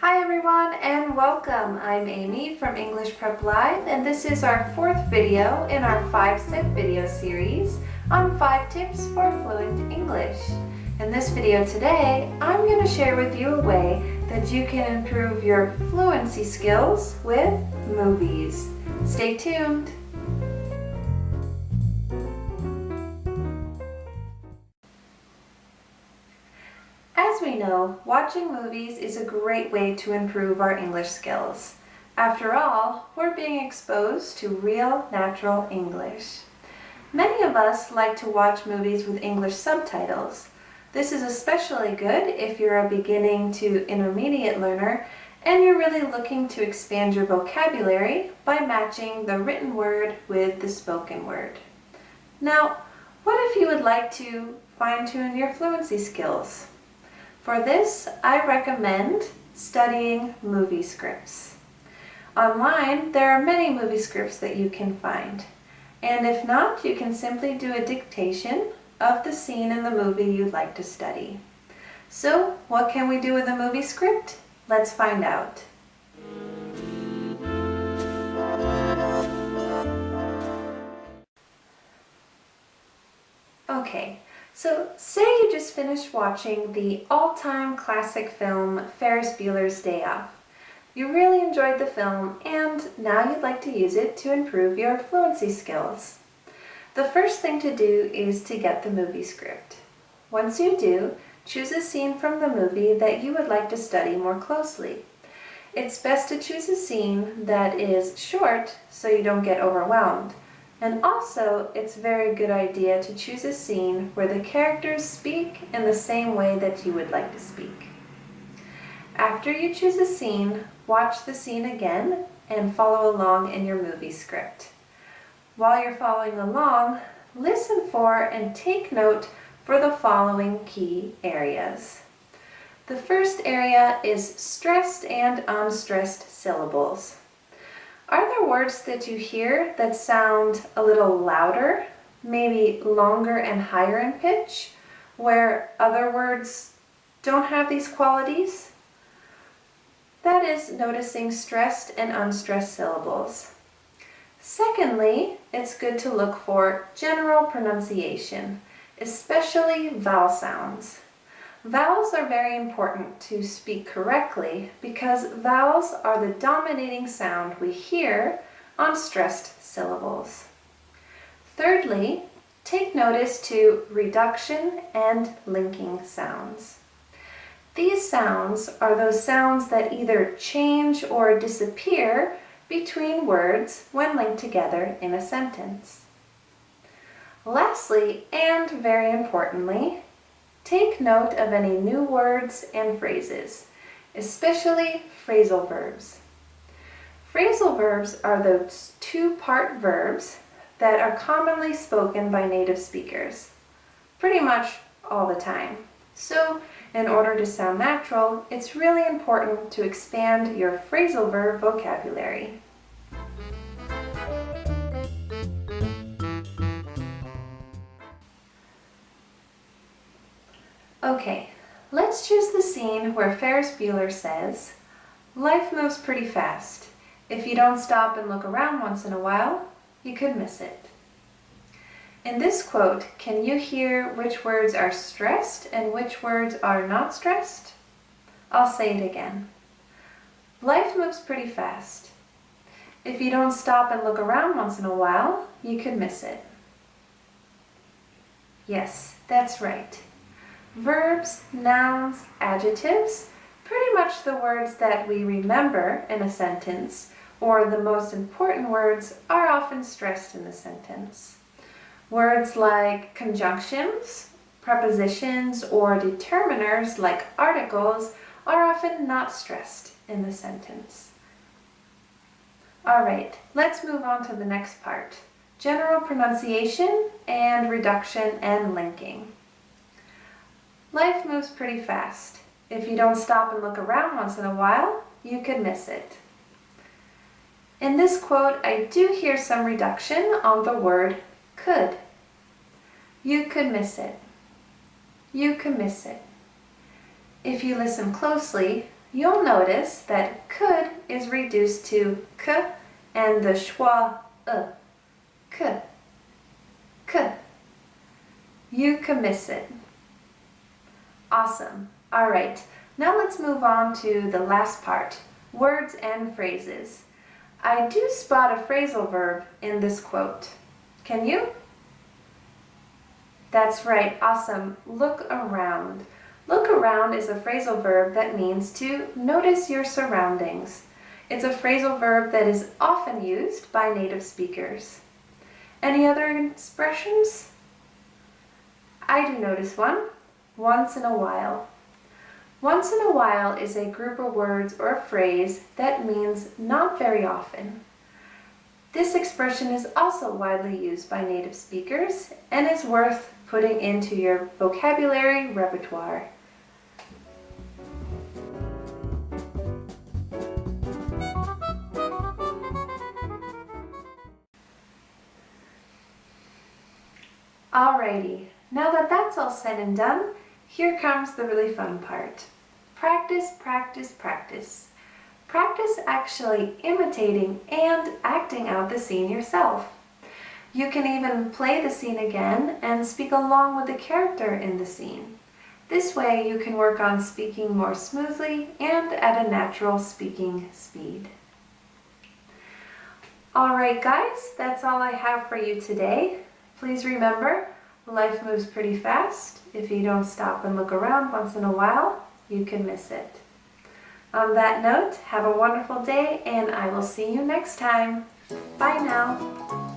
Hi everyone and welcome. I'm Amy from English Prep Live and this is our fourth video in our 5-step video series on 5 tips for fluent English. In this video today, I'm going to share with you a way that you can improve your fluency skills with movies. Stay tuned. As we know, watching movies is a great way to improve our English skills. After all, we're being exposed to real, natural English. Many of us like to watch movies with English subtitles. This is especially good if you're a beginning to intermediate learner and you're really looking to expand your vocabulary by matching the written word with the spoken word. Now, what if you would like to fine-tune your fluency skills? For this, I recommend studying movie scripts. Online, there are many movie scripts that you can find. And if not, you can simply do a dictation of the scene in the movie you'd like to study. So, what can we do with a movie script? Let's find out. Okay. So, say you just finished watching the all-time classic film Ferris Bueller's Day Off. You really enjoyed the film and now you'd like to use it to improve your fluency skills. The first thing to do is to get the movie script. Once you do, choose a scene from the movie that you would like to study more closely. It's best to choose a scene that is short so you don't get overwhelmed. And also, it's a very good idea to choose a scene where the characters speak in the same way that you would like to speak. After you choose a scene, watch the scene again and follow along in your movie script. While you're following along, listen for and take note for the following key areas. The first area is stressed and unstressed syllables. Are there words that you hear that sound a little louder, maybe longer and higher in pitch, where other words don't have these qualities? That is noticing stressed and unstressed syllables. Secondly, it's good to look for general pronunciation, especially vowel sounds. Vowels are very important to speak correctly because vowels are the dominating sound we hear on stressed syllables. Thirdly, take notice to reduction and linking sounds. These sounds are those sounds that either change or disappear between words when linked together in a sentence. Lastly, and very importantly, take note of any new words and phrases, especially phrasal verbs. Phrasal verbs are those two-part verbs that are commonly spoken by native speakers, pretty much all the time. So, in order to sound natural, it's really important to expand your phrasal verb vocabulary. Okay, let's choose the scene where Ferris Bueller says, "Life moves pretty fast. If you don't stop and look around once in a while, you could miss it." In this quote, can you hear which words are stressed and which words are not stressed? I'll say it again. Life moves pretty fast. If you don't stop and look around once in a while, you could miss it. Yes, that's right. Verbs, nouns, adjectives, pretty much the words that we remember in a sentence, or the most important words, are often stressed in the sentence. Words like conjunctions, prepositions, or determiners like articles are often not stressed in the sentence. Alright, let's move on to the next part. General pronunciation and reduction and linking. Life moves pretty fast. If you don't stop and look around once in a while, you could miss it. In this quote, I do hear some reduction on the word could. You could miss it. You could miss it. If you listen closely, you'll notice that could is reduced to k and the schwa k, k. You can miss it. Awesome. All right, now let's move on to the last part, words and phrases. I do spot a phrasal verb in this quote. Can you? That's right, awesome. Look around. Look around is a phrasal verb that means to notice your surroundings. It's a phrasal verb that is often used by native speakers. Any other expressions? I do notice one, once in a while. Once in a while is a group of words or a phrase that means not very often. This expression is also widely used by native speakers and is worth putting into your vocabulary repertoire. Alrighty, now that that's all said and done, here comes the really fun part. Practice, practice, practice. Practice actually imitating and acting out the scene yourself. You can even play the scene again and speak along with the character in the scene. This way you can work on speaking more smoothly and at a natural speaking speed. Alright guys, that's all I have for you today. Please remember, life moves pretty fast. If you don't stop and look around once in a while, you can miss it. On that note, have a wonderful day and I will see you next time. Bye now.